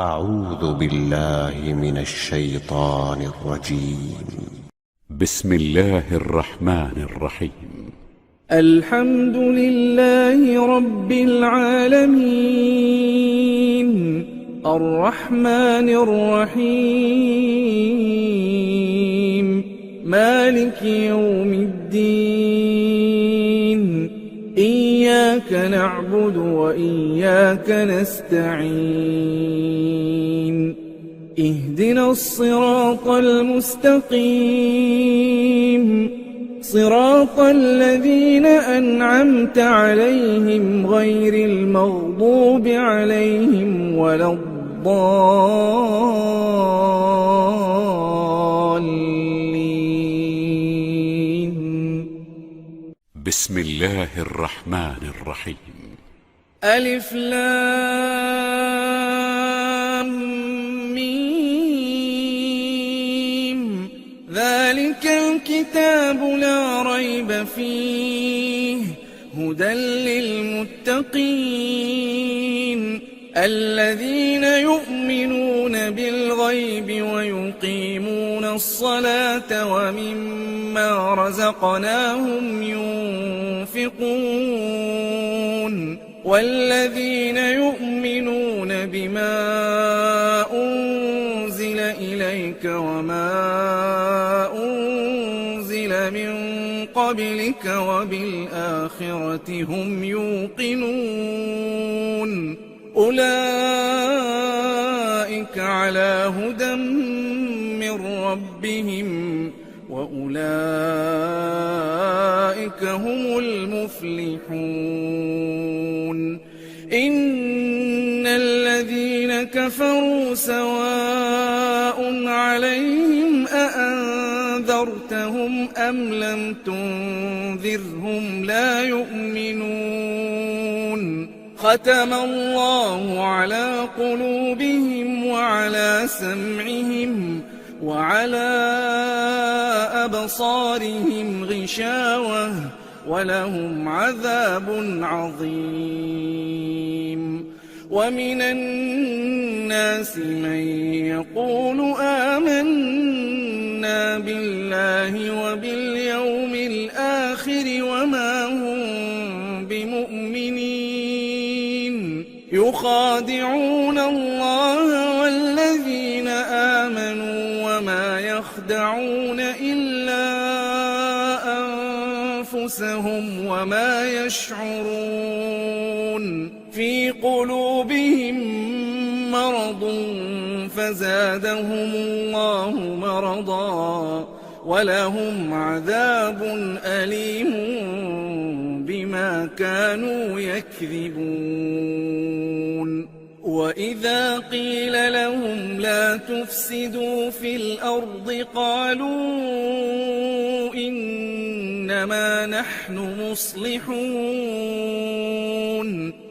أعوذ بالله من الشيطان الرجيم. بسم الله الرحمن الرحيم. الحمد لله رب العالمين الرحمن الرحيم مالك يوم الدين إياك نعبد وإياك نستعين اهدنا الصراط المستقيم صراط الذين أنعمت عليهم غير المغضوب عليهم ولا الضالين. بسم الله الرحمن الرحيم. ألف لام ميم ذلك الكتاب لا ريب فيه هدى للمتقين الذين يؤمنون بالغيب ويقيمون الصلاة ومما رزقناهم ينفقون والذين يؤمنون بما أنزل إليك وما أنزل من قبلك وبالآخرة هم يوقنون أولئك على هدى من ربهم وأولئك هم المفلحون. إن الذين كفروا سواء عليهم أأنذرتهم أم لم تنذرهم لا يؤمنون. ختم الله على قلوبهم وعلى سمعهم وعلى أبصارهم غشاوة ولهم عذاب عظيم. ومن الناس من يقول آمنا بالله وباليوم الآخر وما هم بمؤمنين يخادعون الله والذين آمنوا وما يخدعون إلا أنفسهم وما يشعرون. في قلوبهم مرض فزادهم الله مرضا ولهم عذاب أليم بما كانوا يكذبون. وإذا قيل لهم لا تفسدوا في الأرض قالوا إنما نحن مصلحون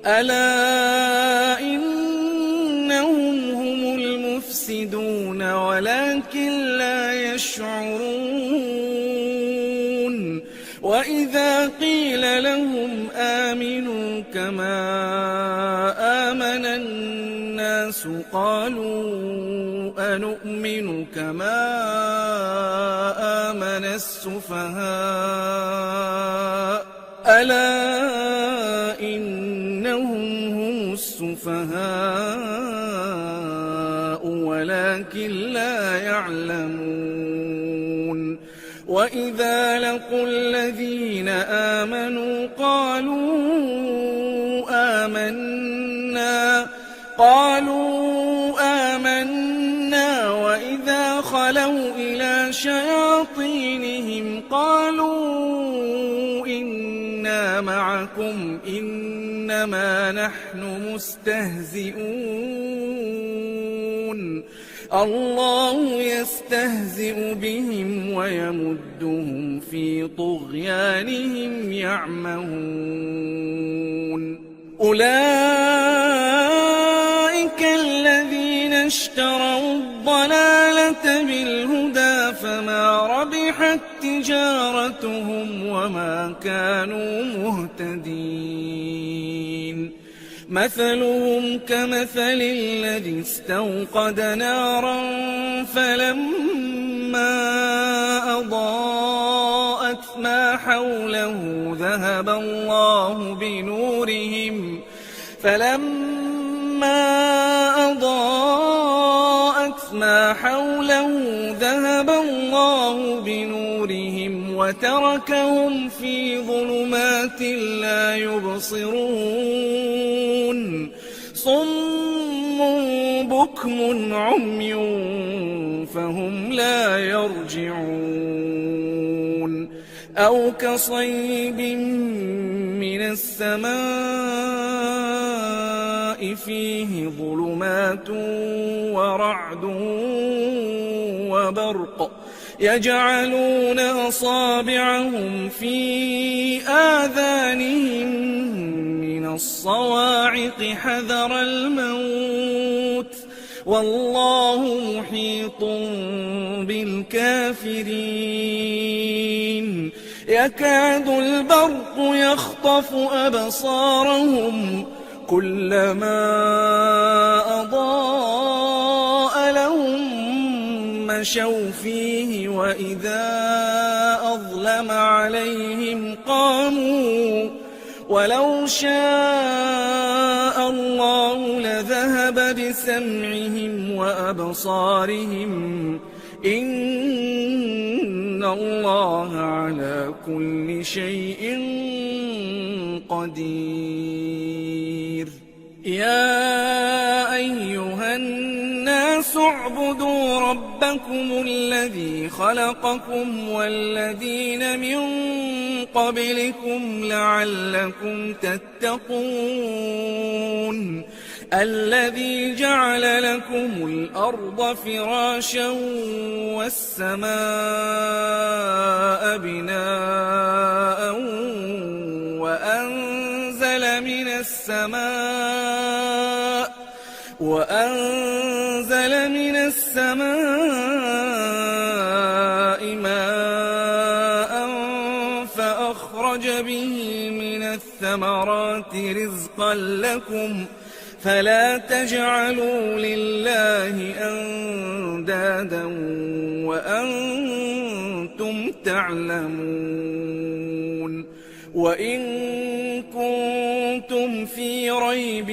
ألا إنهم هم المفسدون ولكن لا يشعرون. وإذا قيل لهم آمنوا كما آمن الناس قالوا أنؤمن كما آمن السفهاء ألا إنهم هم السفهاء ولكن لا يعلمون. وإذا لقوا الذين آمنوا قالوا آمنا وإذا خلوا إلى شياطينهم قالوا إنا معكم إنما نحن مستهزئون. الله يستهزئ بهم ويمدهم في طغيانهم يعمهون. أولئك الذين اشتروا الضلالة بالهدى فما ربحت تجارتهم وما كانوا مهتدين. مثلهم كمثل الذي استوقد نارا فلما أضاءت ما حوله ذهب الله بنورهم وتركهم في ظلمات لا يبصرون صم بكم عمي فهم لا يرجعون أو كصيب من السماء فيه ظلمات ورعد وبرق يجعلون أصابعهم في آذانهم من الصواعق حذر الموت والله محيط بالكافرين يكاد البرق يخطف أبصارهم كلما أضاء لهم مشوا فيه وإذا أظلم عليهم قاموا ولو شاء الله لذهب بسمعهم وأبصارهم إن الله على كل شيء قدير يا أيها الناس اعبدوا ربكم الذي خلقكم والذين من قبلكم لعلكم تتقون الذي جعل لكم الأرض فراشا والسماء بناء وأنزل من السماء ماء فأخرج به من الثمرات رزقا لكم فلا تجعلوا لله أندادا وأنتم تعلمون وإن كنتم في ريب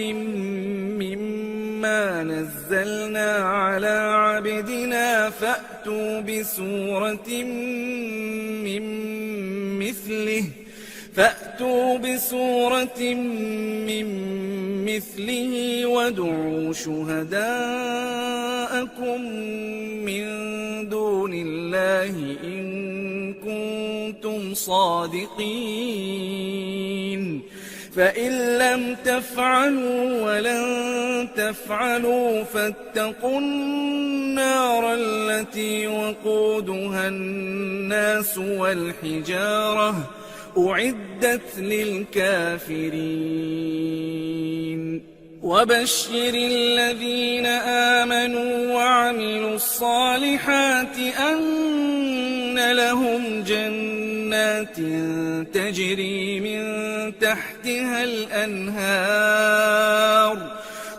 مما نزلنا على عبدنا فأتوا بسورة من مثله وادعوا شهداءكم من دون الله إن كنتم صادقين فإن لم تفعلوا ولن تفعلوا فاتقوا النار التي وقودها الناس والحجارة أعدت للكافرين وبشر الذين آمنوا وعملوا الصالحات أن لهم جنات تجري من تحتها الأنهار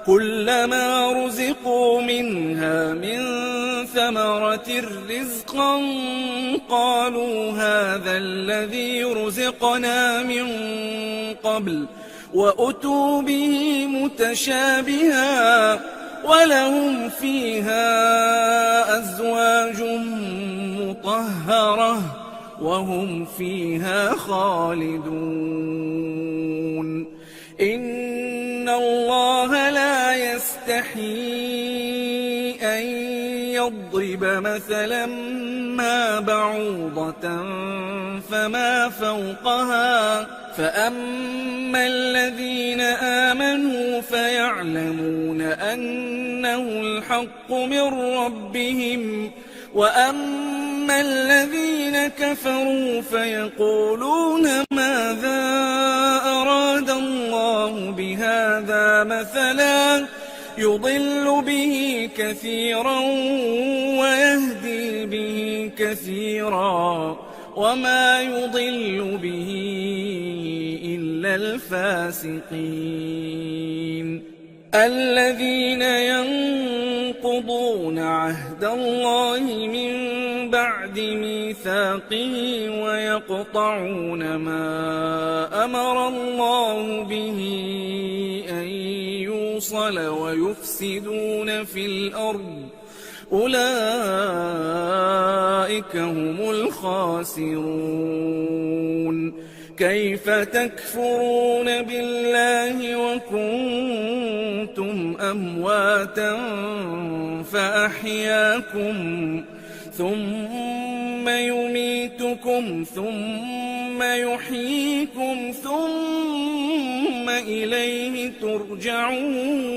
كلما رزقوا منها من ثمرة رزقا قالوا هذا الذي رزقنا من قبل وأتوا به متشابها ولهم فيها أزواج مطهرة وهم فيها خالدون إن الله لا يستحيي أن يضرب مثلا ما بعوضة فما فوقها فأما الذين آمنوا فيعلمون أنه الحق من ربهم وأما الذين كفروا فيقولون ماذا أراد الله بهذا مثلا يضل به كثيرا ويهدي به كثيرا وما يضل به إلا إلا الفاسقين الذين ينقضون عهد الله من بعد ميثاقه ويقطعون ما أمر الله به أن يوصل ويفسدون في الأرض أولئك هم الخاسرون كيف تكفرون بالله وكنتم أمواتا فأحياكم ثم يميتكم ثم يحييكم ثم إليه ترجعون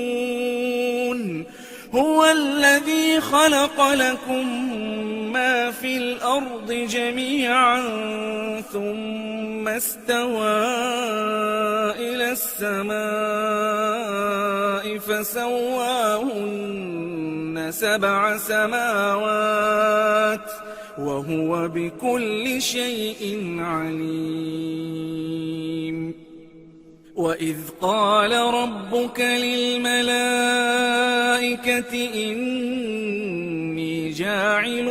هو الذي خلق لكم ما في الأرض جميعا ثم استوى إلى السماء فسواهن 7 سماوات وهو بكل شيء عليم وإذ قال ربك للملائكة إني جاعل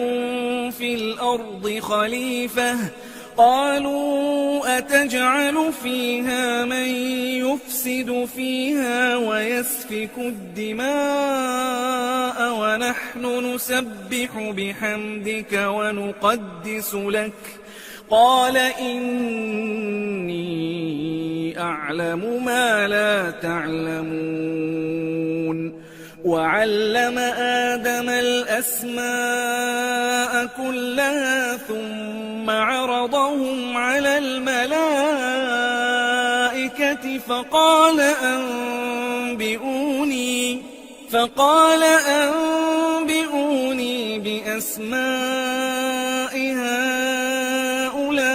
في الأرض خليفة قالوا أتجعل فيها من يفسد فيها ويسفك الدماء ونحن نسبح بحمدك ونقدس لك قال إني أعلم ما لا تعلمون وعلم آدم الأسماء كلها ثم عرضهم على الملائكة فقال أنبئوني بأسماء هؤلاء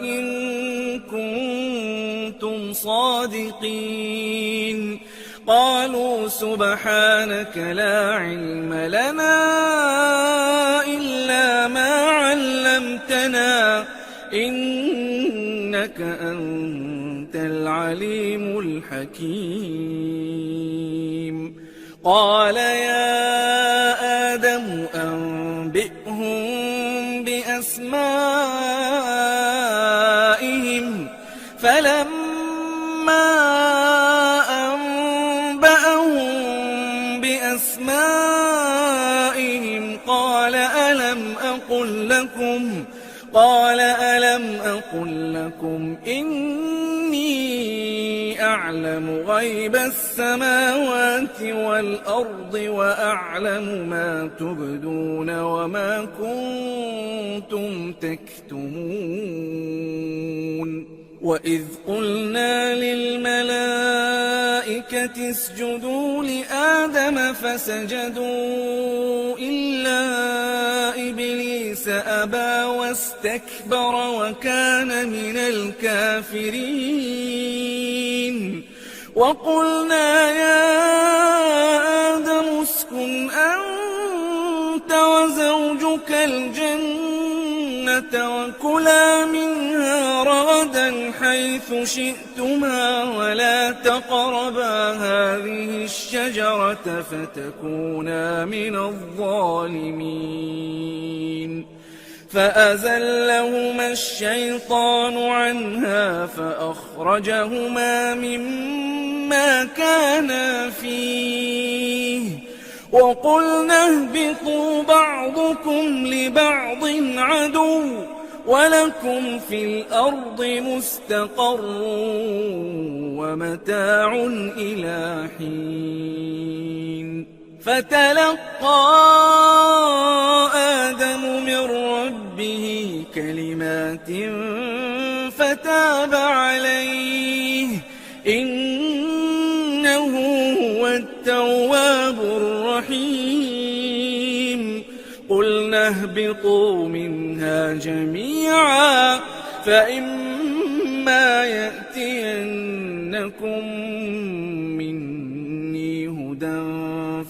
إن كنتم صادقين قالوا سبحانك لا علم لنا إلا ما علمتنا إنك أنت العليم الحكيم قال يا آدم أنبئهم بأسمائهم فلما أنبأهم بأسمائهم قال ألم أقل لكم إني أعلم غيب السماوات والأرض وأعلم ما تبدون وما كنتم تكتمون وإذ قلنا للملائكة اسجدوا لآدم فسجدوا إلا إبليس أبى واستكبر وكان من الكافرين وقلنا يا آدم اسكن أنت وزوجك الجنة وكلا منها رغدا حيث شئتما ولا تقربا هذه الشجرة فتكونا من الظالمين فأزلهما الشيطان عنها فأخرجهما مما كانا فيه وقلنا اهبطوا بعضكم لبعض عدو ولكم في الأرض مستقر ومتاع إلى حين فتلقى آدم من ربه كلمات فتاب عليه إنه هو التواب الرحيم قلنا اهبطوا منها جميعا فإما يأتينكم مني هدى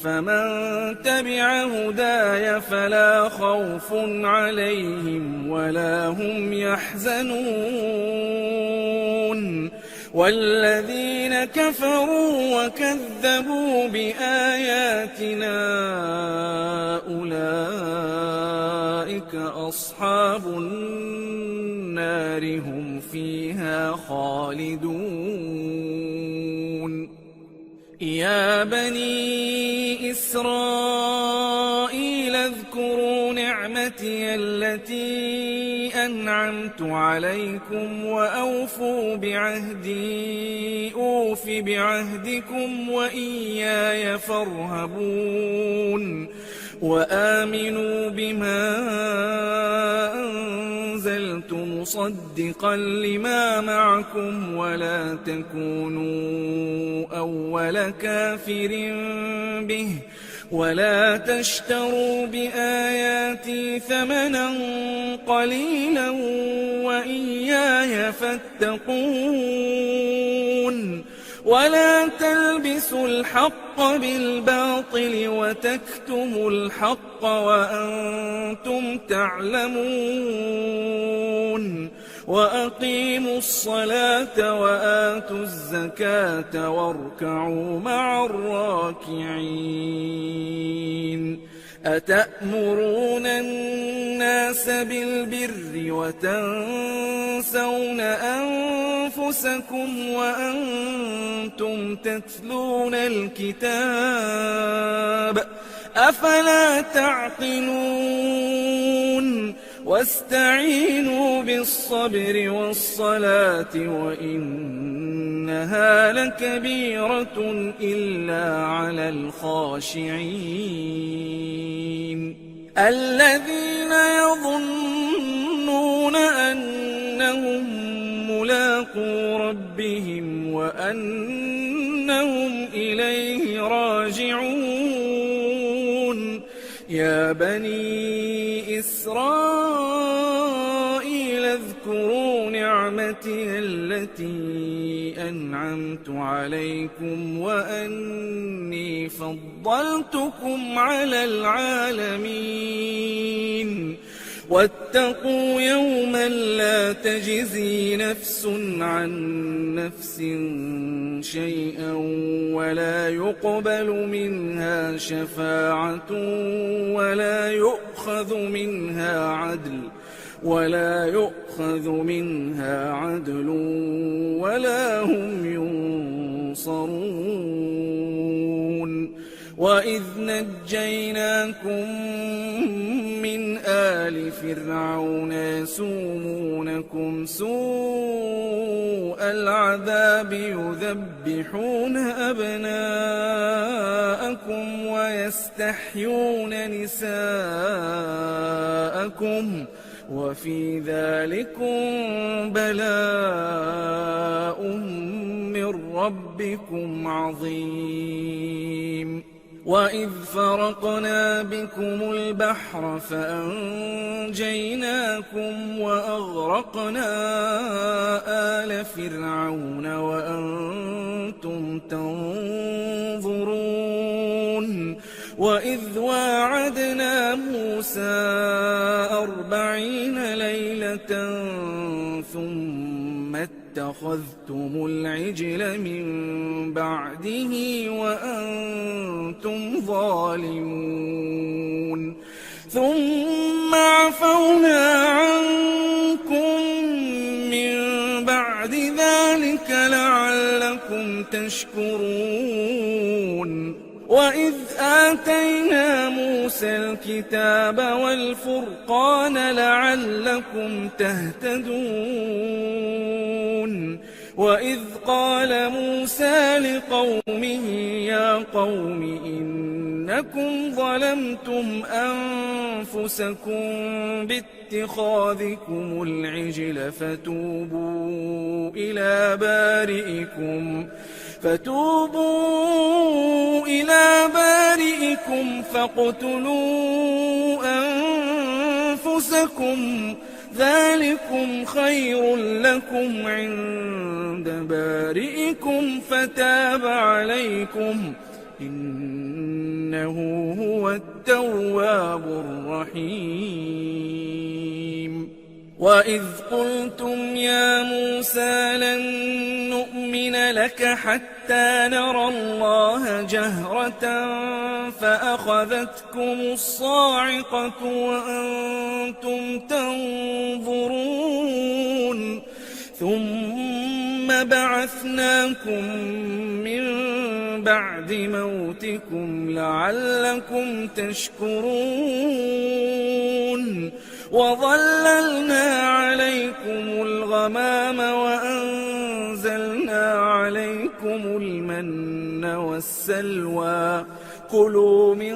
فمن تبع هداي فلا خوف عليهم ولا هم يحزنون والذين كفروا وكذبوا بآياتنا أولئك أصحاب النار هم فيها خالدون يا بني إسرائيل اذكروا نعمتي التي أنعمت عليكم وأوفوا بعهدي أوف بعهدكم وإياي فارهبون وآمنوا بما أنزلت مصدقا لما معكم ولا تكونوا أول كافر به ولا تشتروا بآياتي ثمنا قليلا وإياي فاتقون ولا تلبسوا الحق بالباطل وتكتموا الحق وأنتم تعلمون وأقيموا الصلاة وآتوا الزكاة واركعوا مع الراكعين أتأمرون الناس بالبر وتنسون أنفسكم وأنتم تتلون الكتاب أفلا تعقلون واستعينوا بالصبر والصلاة وإنها لكبيرة إلا على الخاشعين الذين يظنون أنهم ملاقو ربهم وأنهم إليه راجعون يا بني إسرائيل اذكروا نعمتي التي أنعمت عليكم وأني فضلتكم على العالمين واتقوا يوما لا تجزي نفس عن نفس شيئا ولا يقبل منها شفاعة ولا يؤخذ منها عدل ولا هم ينصرون وإذ نجيناكم من آل فرعون يسومونكم سوء العذاب يذبحون أبناءكم ويستحيون نساءكم وفي ذلكم بلاء من ربكم عظيم وإذ فرقنا بكم البحر فأنجيناكم وأغرقنا آل فرعون وأنتم تنظرون وإذ واعدنا موسى 40 ليلة ثم اتخذتم العجل من بعده وأنتم ظالمون ثم عفونا عنكم من بعد ذلك لعلكم تشكرون وإذ آتينا موسى الكتاب والفرقان لعلكم تهتدون وإذ قال موسى لقومه يا قوم إنكم ظلمتم أنفسكم باتخاذكم العجل فتوبوا إلى بارئكم فاقتلوا أنفسكم ذلكم خير لكم عند بارئكم فتاب عليكم إنه هو التواب الرحيم وإذ قلتم يا موسى لن نؤمن زين لك حتى نرى الله جهرة فأخذتكم الصاعقة وأنتم تنظرون ثم بعثناكم من بعد موتكم لعلكم تشكرون وظللنا عليكم الغمام وأنزلنا عليكم المن والسلوى كلوا من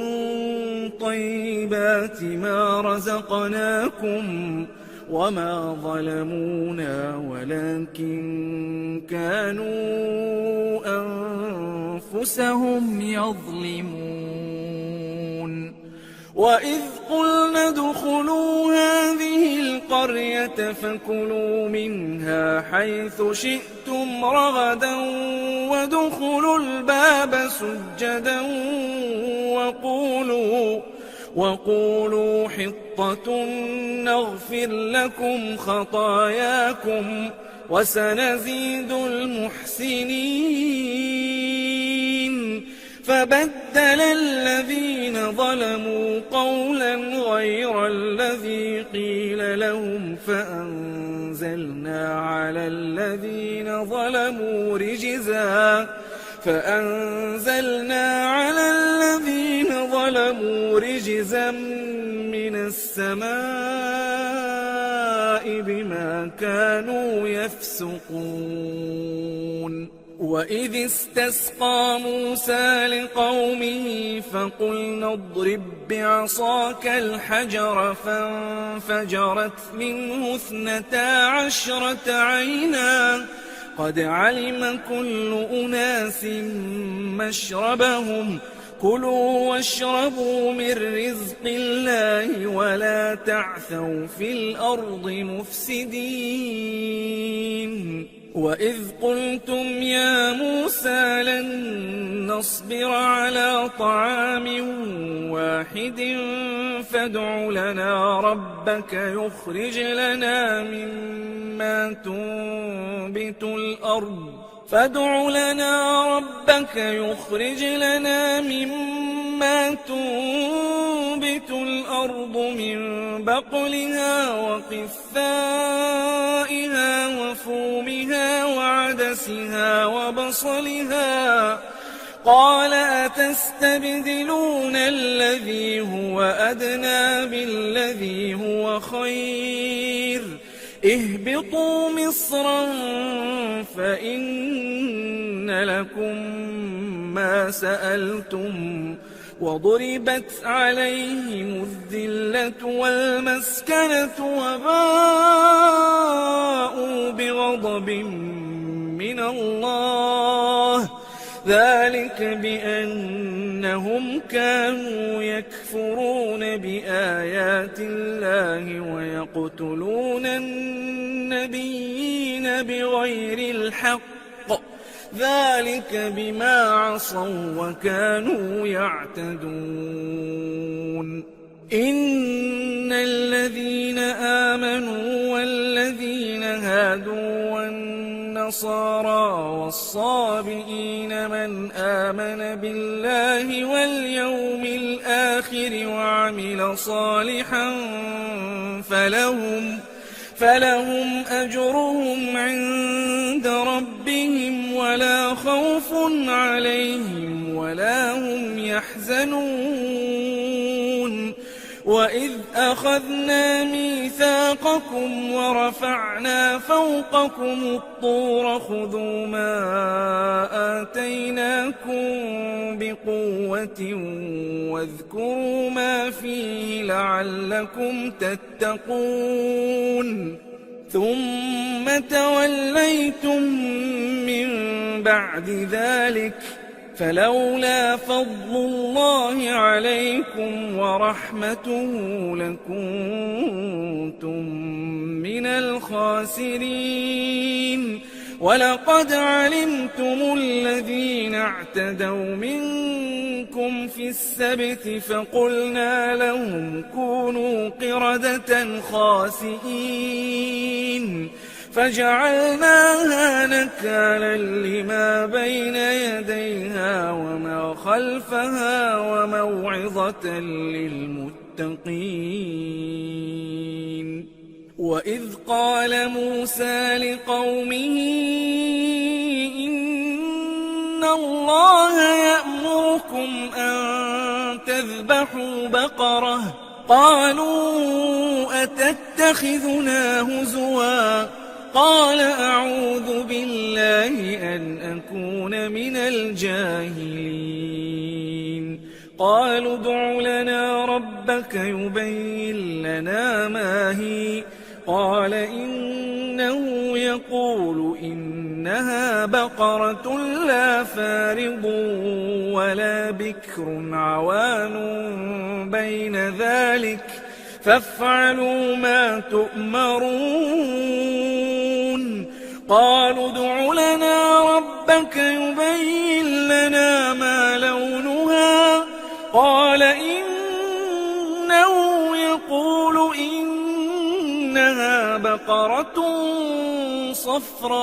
طيبات ما رزقناكم وما ظلمونا ولكن كانوا أنفسهم يظلمون وإذ قلنا ادخلوا هذه القرية فكلوا منها حيث شئتم رغدا وادخلوا الباب سجدا وقولوا حطة نغفر لكم خطاياكم وسنزيد المحسنين فبدل الذين ظلموا قولا غير الذي قيل لهم فأنزلنا على الذين ظلموا رجزا من السماء بما كانوا يفسقون وإذ استسقى موسى لقومه فقلنا اضرب بعصاك الحجر فانفجرت منه 12 عينا قد علم كل أناس مشربهم كلوا واشربوا من رزق الله ولا تعثوا في الأرض مفسدين وإذ قلتم يا موسى لن نصبر على طعام واحد فادع لنا ربك يخرج لنا مما تنبت الأرض من بقلها وقثائها وفومها وعدسها وبصلها قال أتستبدلون الذي هو أدنى بالذي هو خير اهبطوا مصرا فإن لكم ما سألتم وضربت عليهم الذلة والمسكنة وباءوا بغضب من الله ذلك بأنهم كانوا يكفرون بآيات الله ويقتلون النبيين بغير الحق ذلك بما عصوا وكانوا يعتدون إن الذين آمنوا والذين هادوا والنصارى والصابئين من آمن بالله واليوم الآخر وعمل صالحا فلهم أجرهم عند ربهم ولا خوف عليهم ولا هم يحزنون وإذ أخذنا ميثاقكم ورفعنا فوقكم الطور خذوا ما آتيناكم بقوة واذكروا ما فيه لعلكم تتقون ثم توليتم من بعد ذلك فلولا فضل الله عليكم ورحمته لكنتم من الخاسرين ولقد علمتم الذين اعتدوا منكم في السبت فقلنا لهم كونوا قردة خاسئين فجعلناها نكالا لما بين يديها وما خلفها وموعظة للمتقين. وإذ قال موسى لقومه إن الله يأمركم أن تذبحوا بقرة قالوا أتتخذنا هزوا قال أعوذ بالله أن أكون من الجاهلين. قالوا ادع لنا ربك يبين لنا ما هي قال إنه يقول إنها بقرة لا فارض ولا بكر عوان بين ذلك فافعلوا ما تؤمرون. قالوا ادع لنا ربك يبين لنا ما لونها قال إنه يقول إنها بقرة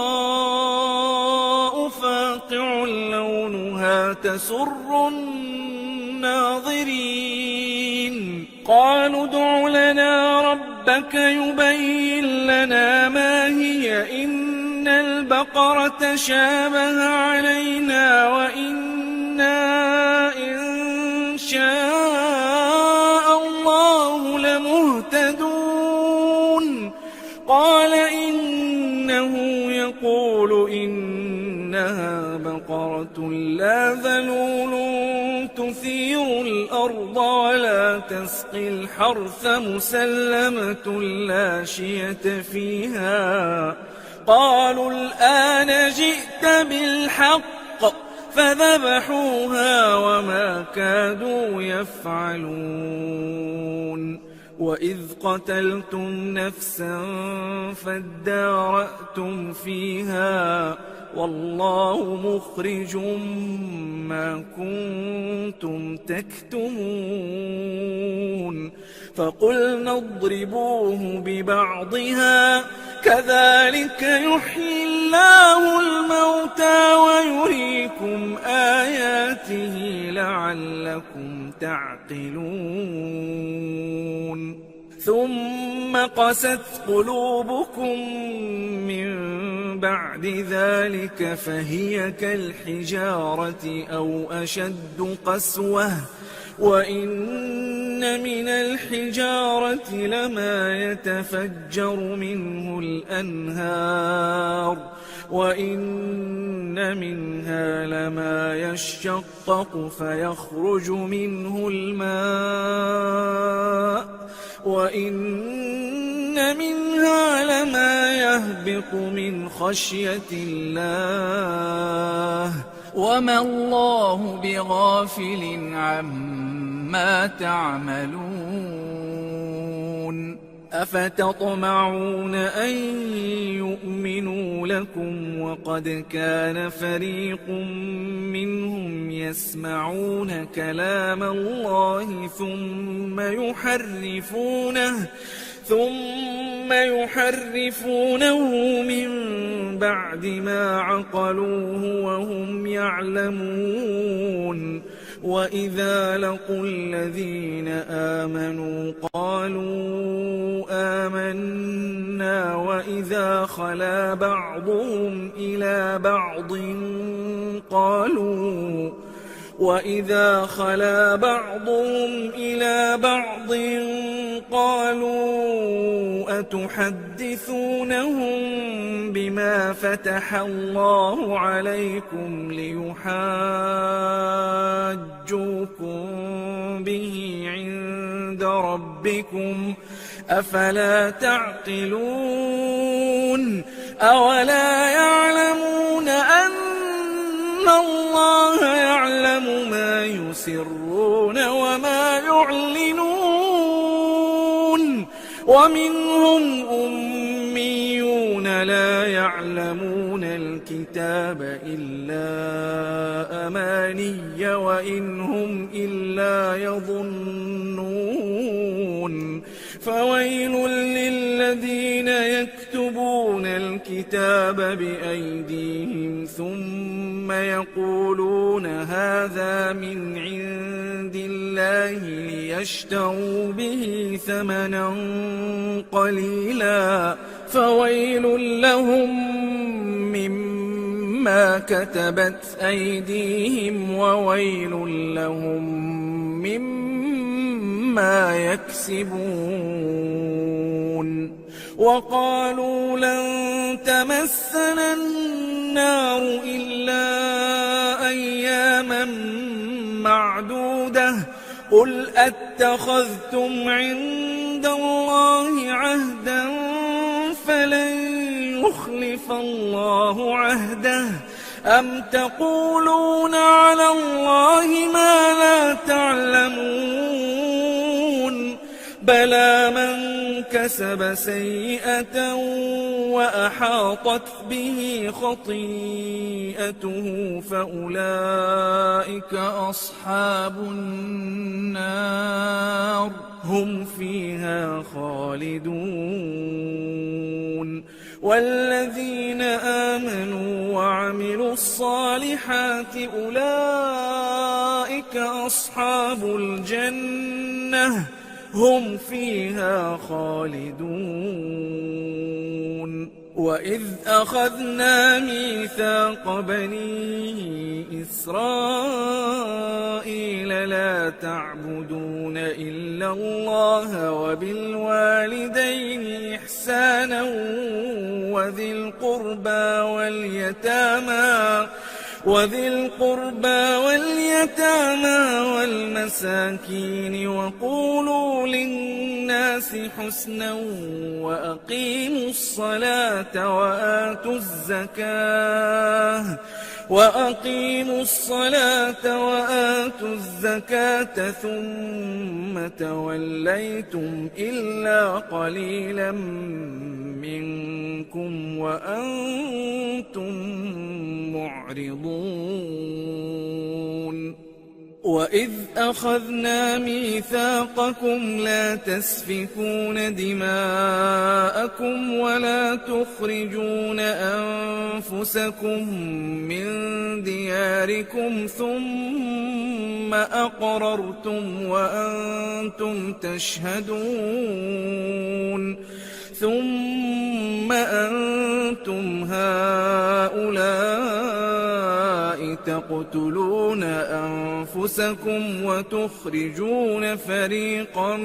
صفراء فاقع لونها تسر الناظرين. قالوا ادع لنا ربك يبين لنا ما هي إن البقرة شابه علينا وإنا إن شاء الله لمهتدون. قال إنه يقول إنها بقرة لا ذلول تثير الأرض ولا تسقي الحرث مسلمة لا شية فيها. قالوا الآن جئت بالحق فذبحوها وما كادوا يفعلون. وإذ قتلتم نفسا فادارأتم فيها والله مخرج ما كنتم تكتمون. فقلنا اضربوه ببعضها كذلك يحيي الله الموتى ويريكم آياته لعلكم تعقلون. ثم قست قلوبكم من بعد ذلك فهي كالحجارة أو أشد قسوة وإن من الحجارة لما يتفجر منه الأنهار وإن منها لما يشقق فيخرج منه الماء وإن منها لما يهبط من خشية الله وما الله بغافل عما تعملون. أفتطمعون أن يؤمنوا لكم وقد كان فريق منهم يسمعون كلام الله ثم يحرفونه من بعد ما عقلوه وهم يعلمون. وإذا لقوا الذين آمنوا قالوا آمنا وإذا خلا بعضهم إلى بعض قالوا أتحدثونهم بما فتح الله عليكم ليحاجوكم به عند ربكم أفلا تعقلون. أولا يعلمون أن الله يعلم ما يسرون وما يعلنون. ومنهم أميون لا يعلمون الكتاب إلا أماني وإن هم إلا يظنون. فويل للذين يكتبون الكتاب بأيديهم ثم يقولون هذا من عند الله ليشتروا به ثمنا قليلا فويل لهم مما كتبت أيديهم وويل لهم مما يكسبون وقالوا لن تمسنا النار إلا أياما معدودة قل أتخذتم عند الله عهدا فلن يخلف الله عهده أم تقولون على الله ما لا تعلمون بلى من كسب سيئة وأحاطت به خطيئته فأولئك أصحاب النار هم فيها خالدون والذين آمنوا وعملوا الصالحات أولئك أصحاب الجنة هم فيها خالدون وإذ أخذنا ميثاق بني إسرائيل لا تعبدون إلا الله وبالوالدين إحسانا وذي القربى واليتامى والمساكين وقولوا للناس حسنا وأقيموا الصلاة وآتوا الزكاة ثم توليتم إلا قليلا منكم وأنتم معرضون وإذ أخذنا ميثاقكم لا تسفكون دماءكم ولا تخرجون أنفسكم من دياركم ثم أقررتم وأنتم تشهدون ثم أنتم هؤلاء تقتلون أنفسكم وتخرجون فريقا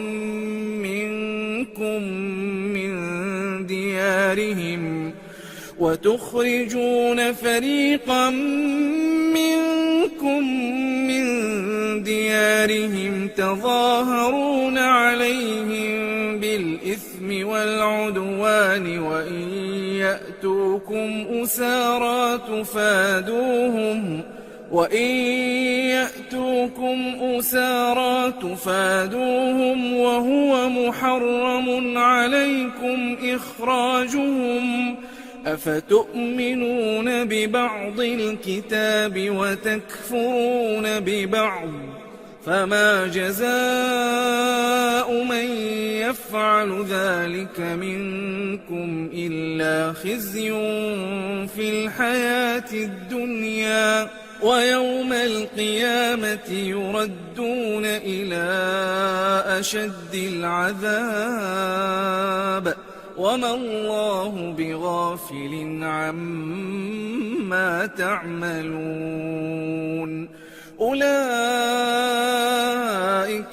منكم من ديارهم تظاهرون عليهم بالإثم والعدوان وإن يأتوكم أسارى تفادوهم وهو محرم عليكم إخراجهم أفتؤمنون ببعض الكتاب وتكفرون ببعض فما جزاء من يفعل ذلك منكم إلا خزي في الحياة الدنيا ويوم القيامة يردون إلى أشد العذاب وما الله بغافل عما تعملون أولئك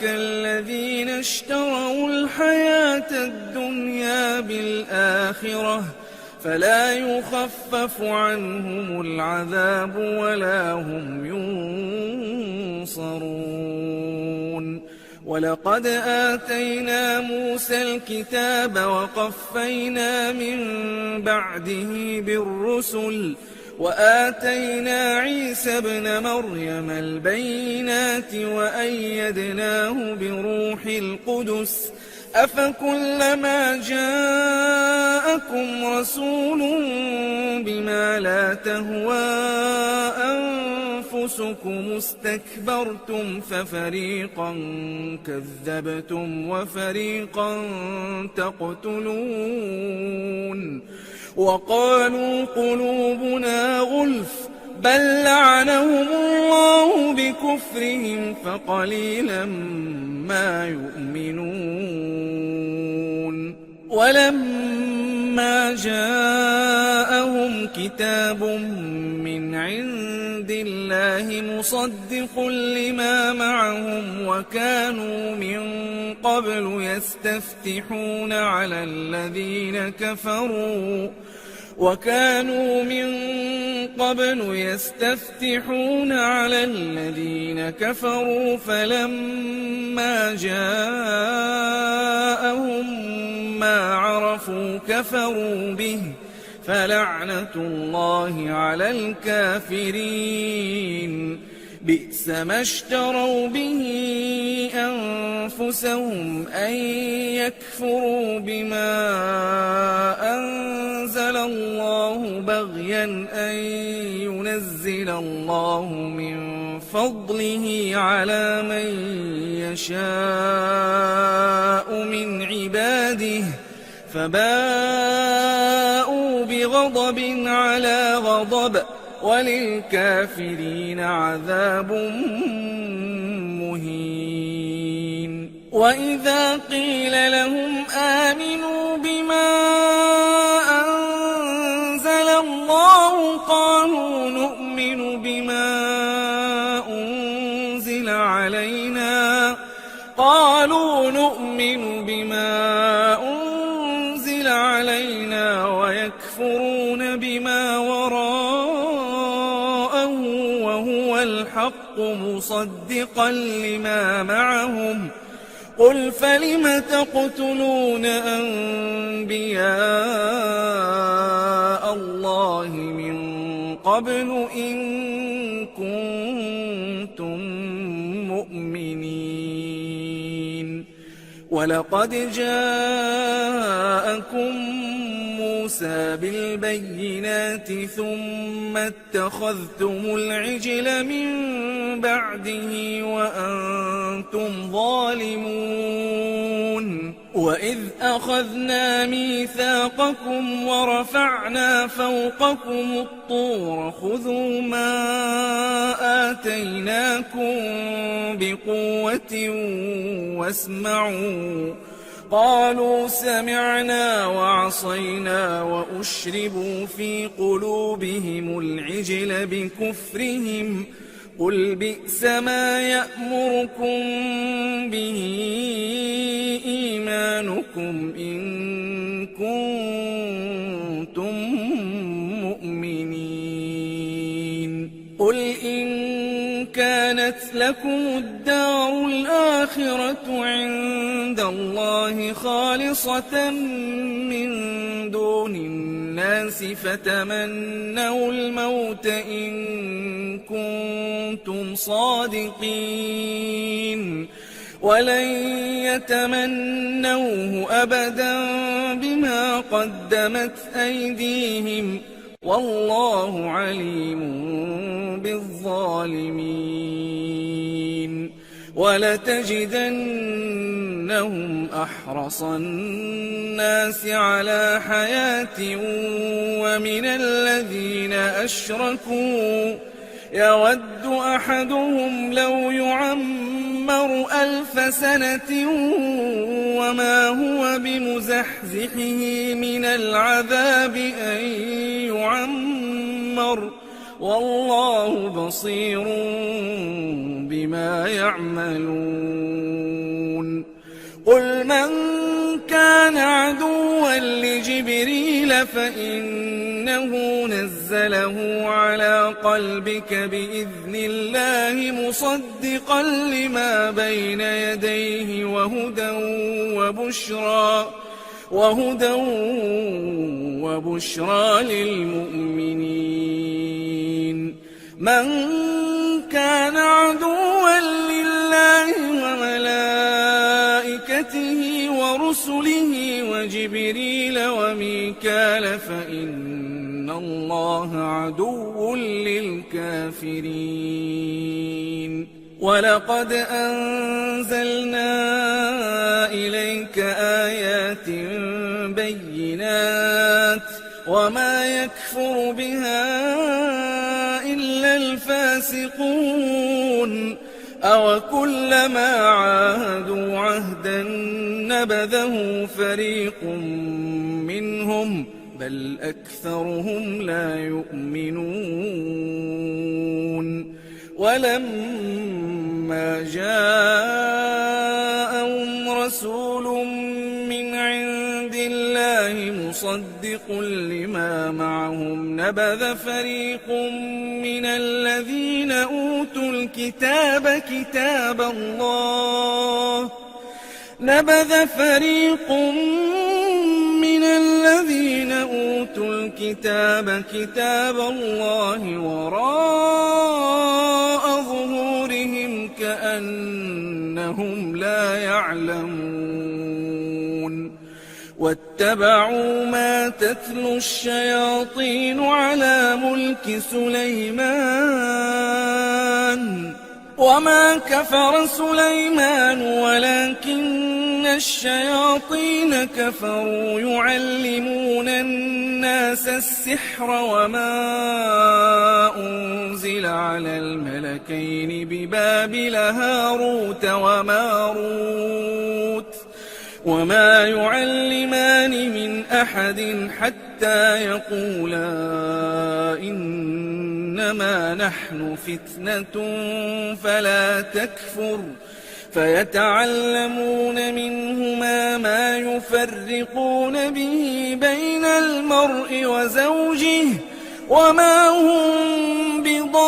الذين اشتروا الحياة الدنيا بالآخرة فلا يخفف عنهم العذاب ولا هم ينصرون ولقد آتينا موسى الكتاب وقفينا من بعده بالرسل وآتينا عيسى ابن مريم البينات وأيدناه بروح القدس أفكلما جاءكم رسول بما لا تهوى أنفسكم استكبرتم ففريقا كذبتم وفريقا تقتلون وقالوا قلوبنا غلف بل لعنهم الله بكفرهم فقليلا ما يؤمنون ولما جاءهم كتاب من عند الله مصدق لما معهم وكانوا من قبل يستفتحون على الذين كفروا فلما جاءهم ما عرفوا كفروا به فلعنة الله على الكافرين بئس ما اشتروا به أنفسهم أن يكفروا بما أنزل الله بغيا أن ينزل الله من فضله على من يشاء من عباده فباءوا بغضب على غضب وللكافرين عذاب مهين وإذا قيل لهم آمنوا بما أنزل الله قالوا نؤمن بما أنزل علينا ويكفرون بما وراءه وهو الحق مصدقا لما معهم قل فلم تقتلون أنبياء الله من قبل إن كنتم مؤمنين ولقد جاءكم موسى بالبينات ثم اتخذتم العجل من بعده وأنتم ظالمون وإذ أخذنا ميثاقكم ورفعنا فوقكم الطور خذوا ما آتيناكم بقوة واسمعوا قالوا سمعنا وعصينا وأشربوا في قلوبهم العجل بكفرهم قل بئس ما يأمركم به إيمانكم إن كنتم مؤمنين قل إن كانت لكم الدار الآخرة عند الله خالصة من دون الناس فتمنوا الموت إن كنتم صادقين ولن يتمنوه أبدا بما قدمت أيديهم والله عليم بالظالمين ولتجدنهم أحرص الناس على حياة ومن الذين أشركوا يود أحدهم لو يعمر 1000 سنة وما هو بمزحزحه من العذاب أن يعمر والله بصير بما يعملون قل من كان عدوا لجبريل فإنه نزله على قلبك بإذن الله مصدقا لما بين يديه وهدى وبشرى للمؤمنين من كان عدوا لله وملائكته ورسله وجبريل وميكال فإن الله عدو للكافرين ولقد أنزلنا إليك آيات بينات وما يكفر بها إلا الفاسقون أوكلما عاهدوا عهدا نبذه فريق منهم بل أكثرهم لا يؤمنون ولما جاءهم رسول من عند الله مصدق لما معهم نبذ فريق من الذين أوتوا الكتاب كتاب الله وراء ظهورهم كأنهم لا يعلمون واتبعوا ما تتلو الشياطين على ملك سليمان وما كفر سليمان ولكن الشياطين كفروا يعلمون الناس السحر وما أنزل على الملكين ببابل هاروت وماروت وما يعلمان من أحد حتى يقولا إنما نحن فتنة فلا تكفر فيتعلمون منهما ما يفرقون به بين المرء وزوجه وما هم بضارين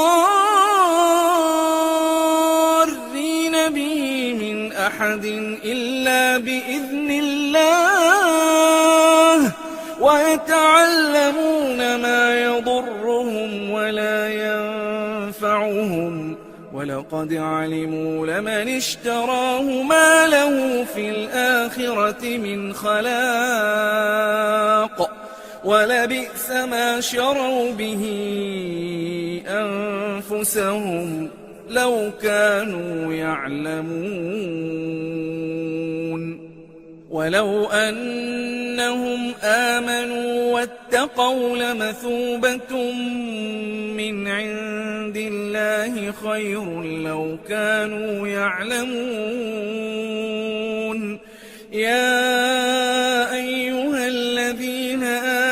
به من أحد إلا بإذن الله ويتعلمون ما يضرهم ولا ينفعهم ولقد علموا لمن اشتراه ما له في الآخرة من خلاق ولبئس ما شروا به أنفسهم لو كانوا يعلمون ولو أنهم آمنوا واتقوا لمثوبة من عند الله خير لو كانوا يعلمون يا أيها الذين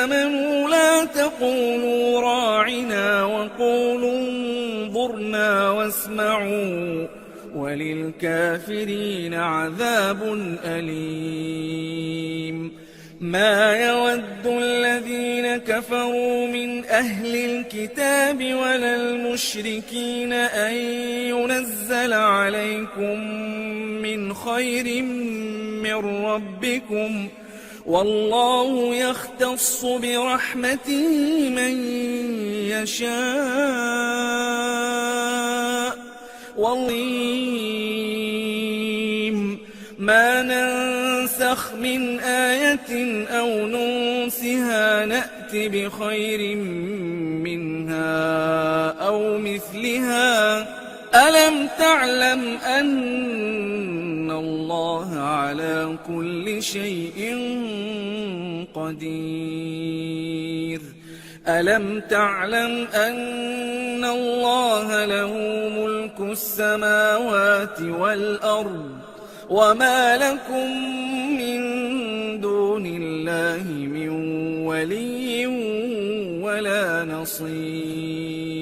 آمنوا لا تقولوا راعنا وقولوا انظرنا واسمعوا وللكافرين عذاب أليم ما يود الذين كفروا من أهل الكتاب ولا المشركين أن ينزل عليكم من خير من ربكم والله يختص برحمته من يشاء والله ما ننسخ من آية أو ننسها نأت بخير منها أو مثلها ألم تعلم أن الله على كل شيء قدير ألم تعلم أن الله له ملك السماوات والأرض وما لكم من دون الله من ولي ولا نصير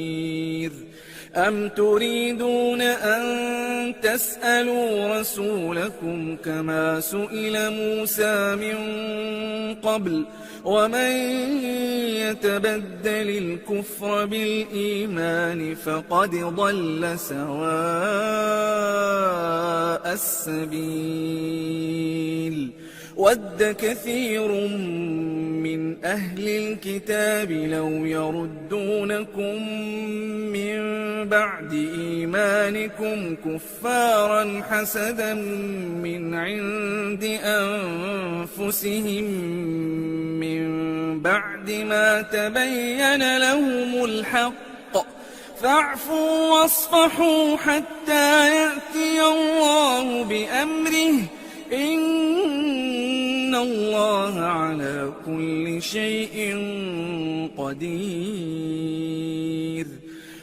أم تريدون أن تسألوا رسولكم كما سئل موسى من قبل ومن يتبدل الكفر بالإيمان فقد ضل سواء السبيل وَدَّ كَثِيرٌ مِّنْ أَهْلِ الْكِتَابِ لَوْ يَرُدُّونَكُم مِّن بَعْدِ إِيمَانِكُمْ كُفَّارًا حَسَدًا مِّنْ عِندِ أَنفُسِهِم مِّن بَعْدِ مَا تَبَيَّنَ لَهُمُ الْحَقُّ فَاعْفُوا وَاصْفَحُوا حَتَّىٰ يَأْتِيَ اللَّهُ بِأَمْرِهِ ۗ إِنَّ اللَّهَ عَلَىٰ كُلِّ شَيْءٍ قَدِيرٌ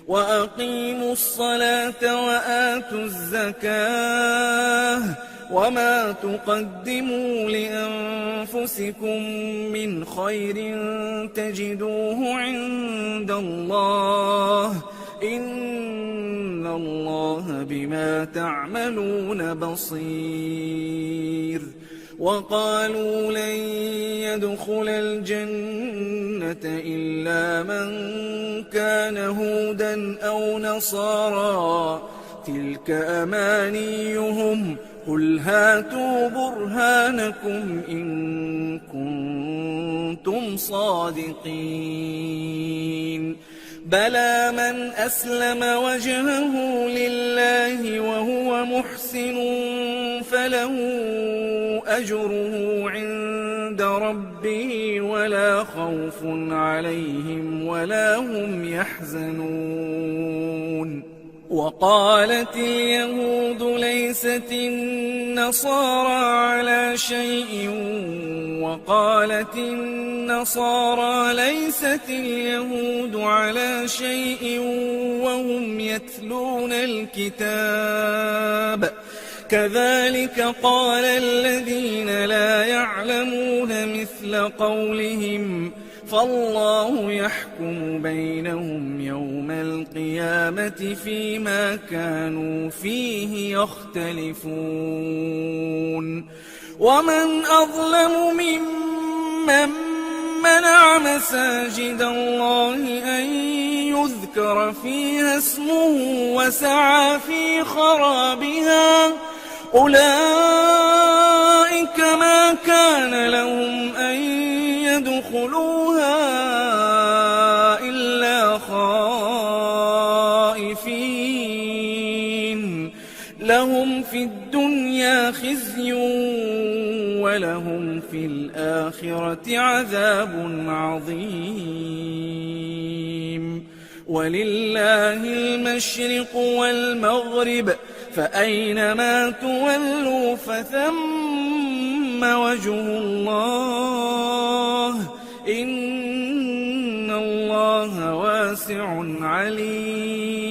وَأَقِيمُوا الصَّلَاةَ وَآتُوا الزَّكَاةَ وَمَا تُقَدِّمُوا لِأَنفُسِكُم مِّنْ خَيْرٍ تَجِدُوهُ عِندَ اللَّهِ ۗ إِنَّ اللَّهَ بِمَا تَعْمَلُونَ بَصِيرٌ وَقَالُوا لَن يَدْخُلَ الْجَنَّةَ إِلَّا مَن كَانَ هُودًا أَوْ نَصَارَىٰ ۗ تِلْكَ أَمَانِيُّهُمْ ۗ قُلْ هَاتُوا بُرْهَانَكُمْ إِن كُنتُمْ صَادِقِينَ بَلَىٰ مَنْ أَسْلَمَ وَجْهَهُ لِلَّهِ وَهُوَ مُحْسِنٌ فَلَهُ أَجْرُهُ عِندَ رَبِّهِ وَلَا خَوْفٌ عَلَيْهِمْ وَلَا هُمْ يَحْزَنُونَ وَقَالَتِ الْيَهُودُ لَيْسَتِ النَّصَارَىٰ عَلَىٰ شَيْءٍ وَقَالَتِ النَّصَارَىٰ لَيْسَتِ الْيَهُودُ عَلَىٰ شَيْءٍ وَهُمْ يَتْلُونَ الْكِتَابَ ۗ كَذَٰلِكَ قَالَ الَّذِينَ لَا يَعْلَمُونَ مِثْلَ قَوْلِهِمْ ۚ فَاللَّهُ يَحْكُمُ بَيْنَهُمْ يَوْمَ الْقِيَامَةِ فِيمَا كَانُوا فِيهِ يَخْتَلِفُونَ وَمَنْ أَظْلَمُ مِمَّن مَّنَعَ مَسَاجِدَ اللَّهِ أَن يُذْكَرَ فِيهَا اسْمُهُ وَسَعَىٰ فِي خَرَابِهَا ۚ أُولَٰئِكَ مَا كَانَ لَهُمْ أَن يَدْخُلُوهَا إِلَّا خَائِفِينَ ۚ لَهُمْ فِي الدُّنْيَا خِزْيٌ وَلَهُمْ فِي الْآخِرَةِ عَذَابٌ عَظِيمٌ وَلِلَّهِ الْمَشْرِقُ وَالْمَغْرِبُ ۚ فَأَيْنَمَا تُوَلُّوا فَثَمَّ وَجْهُ اللَّهِ ۚ إِنَّ اللَّهَ وَاسِعٌ عَلِيمٌ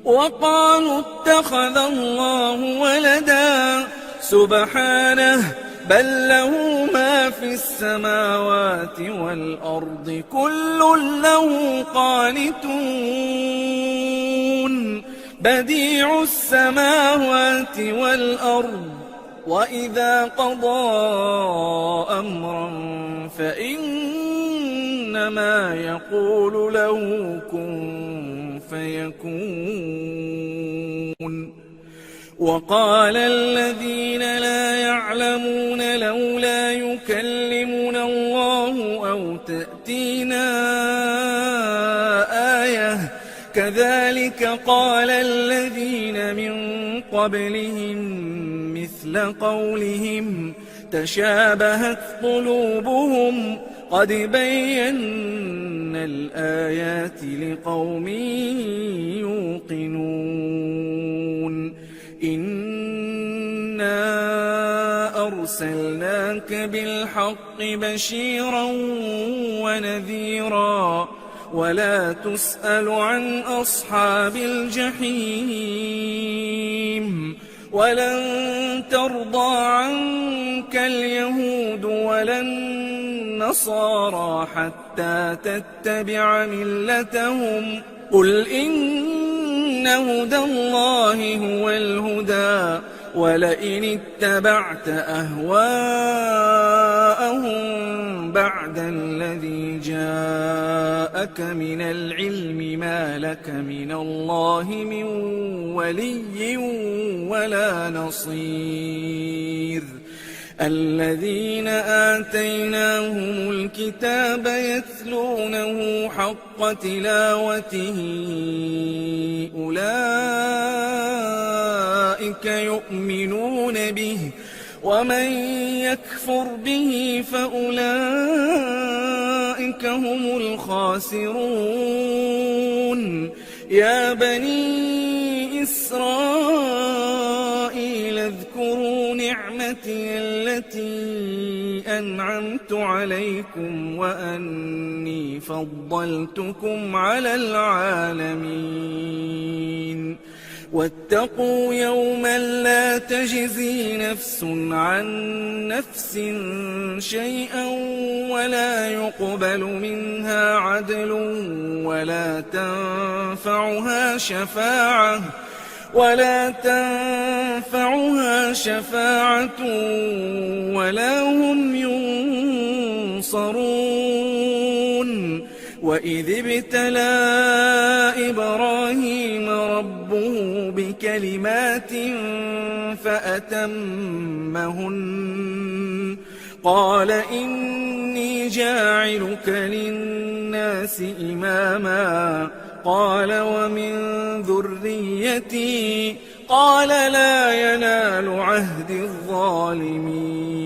وَقَالُوا اتَّخَذَ اللَّهُ وَلَدًا سُبْحَانَهُ ۖ بَل لَّهُ مَا فِي السَّمَاوَاتِ وَالْأَرْضِ كُلٌّ لَّهُ قَانِتُونَ بَدِيعُ السَّمَاوَاتِ وَالْأَرْضِ وَإِذَا قَضَىٰ أَمْرًا فَإِنَّمَا يَقُولُ لَهُ كُن فَيَكُونُ وَقَالَ الَّذِينَ لَا يَعْلَمُونَ لَوْلَا يُكَلِّمُنَا اللَّهُ أَوْ تَأْتِينَا آيَةٌ ۗ كَذَٰلِكَ قَالَ الَّذِينَ مِن قَبْلِهِم مِّثْلَ قَوْلِهِمْ ۘ تَشَابَهَتْ قُلُوبُهُمْ ۗ قَدْ بَيَّنَّا الْآيَاتِ لِقَوْمٍ يُوقِنُونَ إِنَّا أَرْسَلْنَاكَ بِالْحَقِّ بَشِيرًا وَنَذِيرًا ۖ وَلَا تُسْأَلُ عَنْ أَصْحَابِ الْجَحِيمِ وَلَن تَرْضَىٰ عَنكَ الْيَهُودُ وَلَا النَّصَارَىٰ حَتَّىٰ تَتَّبِعَ مِلَّتَهُمْ ۗ قُلْ إِنَّ هُدَى اللَّهِ هُوَ الْهُدَىٰ ۗ وَلَئِنِ اتَّبَعْتَ أَهْوَاءَهُم بَعْدَ الَّذِي جَاءَكَ مِنَ الْعِلْمِ مَا لَكَ مِنَ اللَّهِ مِن وَلِيٍّ وَلَا نَصِيرٍ الذين آتيناهم الكتاب يتلونه حق تلاوته أولئك يؤمنون به ومن يكفر به فأولئك هم الخاسرون يا بني إسرائيل اذكروا نعمتي التي أنعمت عليكم وأني فضلتكم على العالمين واتقوا يوما لا تجزي نفس عن نفس شيئا ولا يقبل منها عدل ولا تنفعها شفاعة ولا هم ينصرون وإذ ابتلى إبراهيم ربه بكلمات فأتمهن قال إني جاعلك للناس إماما قال ومن ذريتي قال لا ينال عهد الظالمين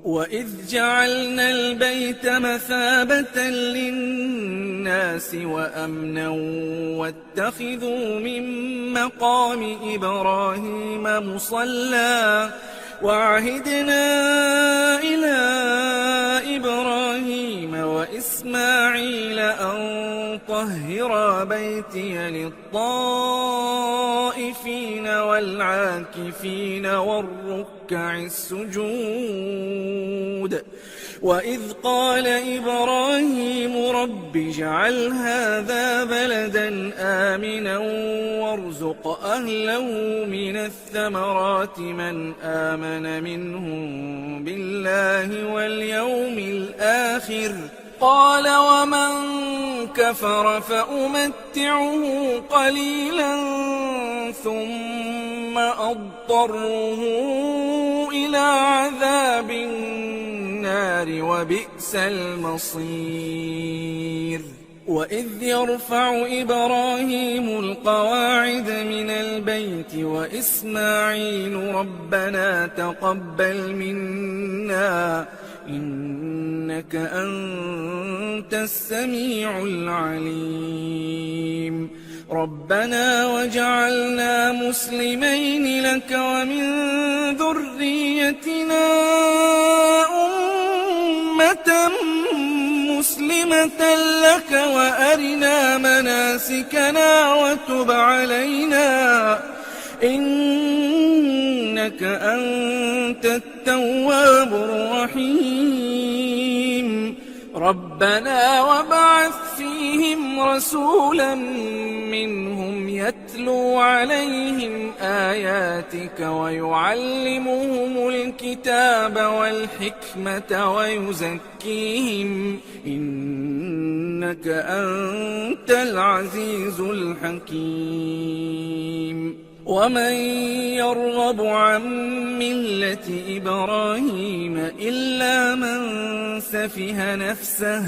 وإذ جعلنا البيت مثابة للناس وأمنا واتخذوا من مقام إبراهيم مصلى وعهدنا إلى إبراهيم وإسماعيل أن طهرا بيتي للطائفين والعاكفين والركع السجود وإذ قال إبراهيم رب اجعل هذا بلدا آمنا وارزق أهله من الثمرات من آمن منهم بالله واليوم الآخر قال ومن كفر فأمتعه قليلا ثم أضطره إلى عذاب النار وبئس المصير وإذ يرفع إبراهيم القواعد من البيت وإسماعيل ربنا تقبل منا إنك أنت السميع العليم ربنا وجعلنا مسلمين لك ومن ذريتنا أمة مسلمة لك وأرنا مناسكنا وتب علينا إنك أنت التواب الرحيم ربنا وابعث فيهم رسولا منهم يتلو عليهم آياتك ويعلمهم الكتاب والحكمة ويزكيهم إنك أنت العزيز الحكيم ومن يرغب عن ملة إبراهيم إلا من سفه نفسه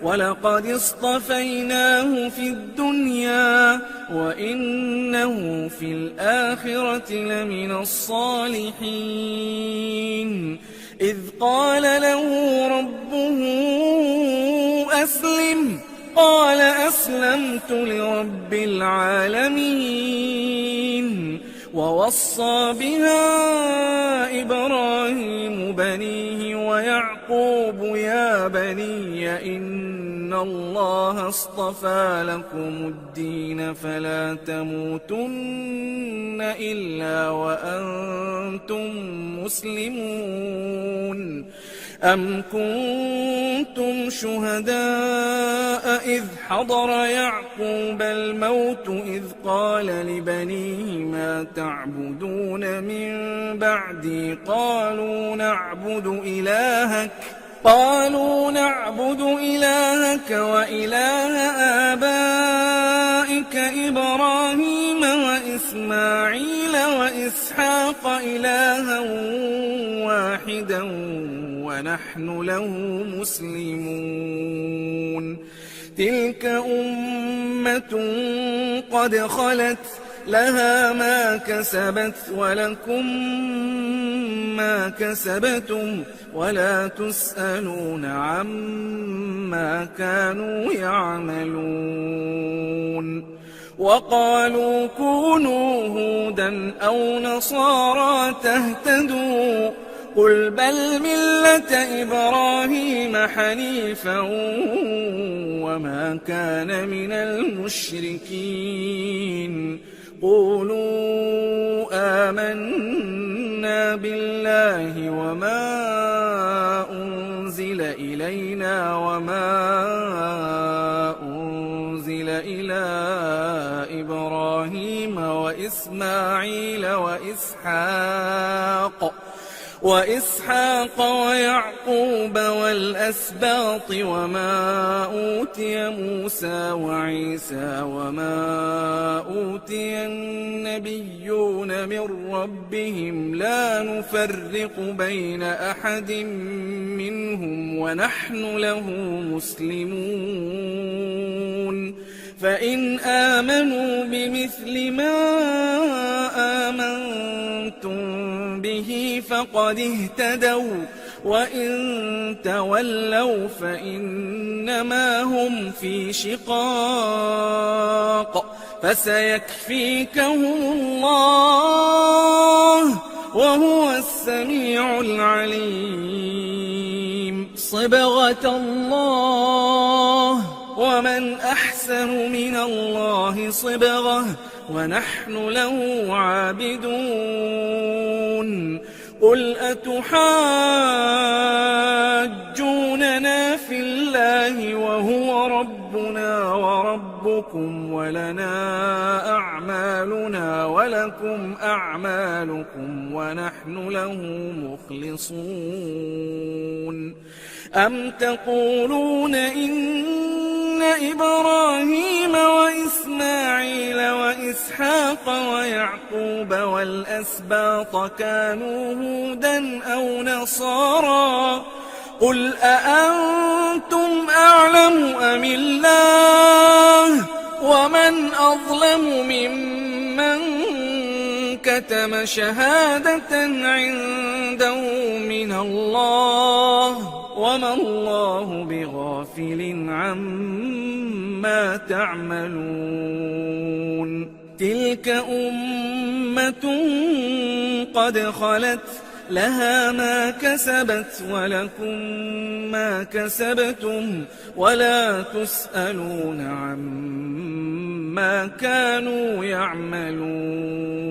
ولقد اصطفيناه في الدنيا وإنه في الآخرة لمن الصالحين إذ قال له ربه أسلم قال أسلمت لرب العالمين ووصى بها إبراهيم بنيه ويعقوب يا بني إن الله اصطفى لكم الدين فلا تموتن إلا وأنتم مسلمون أم كنتم شهداء إذ حضر يعقوب الموت إذ قال لبنيه ما تعبدون من بعدي قالوا قالوا نعبد إلهك وإله آبائك إبراهيم وإسماعيل وإسحاق إلها واحدا ونحن له مسلمون تلك أمة قد خلت لها ما كسبت ولكم ما كسبتم ولا تسألون عما كانوا يعملون وقالوا كونوا هودا أو نصارى تهتدوا قل بل ملة إبراهيم حنيفا وما كان من المشركين قولوا آمنا بالله وما أنزل إلينا وما أنزل إلى إبراهيم وإسماعيل وإسحاق ويعقوب والأسباط وما أوتي موسى وعيسى وما أوتي النبيون من ربهم لا نفرق بين أحد منهم ونحن له مسلمون فإن آمنوا بمثل ما آمنتم به فقد اهتدوا وإن تولوا فإنما هم في شقاق فسيكفيكهم الله وهو السميع العليم صبغة الله ومن أحسن من الله صبغة ونحن له عابدون قل أتحاجوننا في الله وهو ربنا وربكم ولنا أعمالنا ولكم أعمالكم ونحن له مخلصون أم تقولون إن إبراهيم وإسماعيل وإسحاق ويعقوب والأسباط كانوا هودا أو نصارى قل أأنتم أعلم أم الله ومن أظلم ممن كتم شهادة عنده من الله وما الله بغافل عما تعملون تلك أمة قد خلت لها ما كسبت ولكم ما كسبتم ولا تسألون عما كانوا يعملون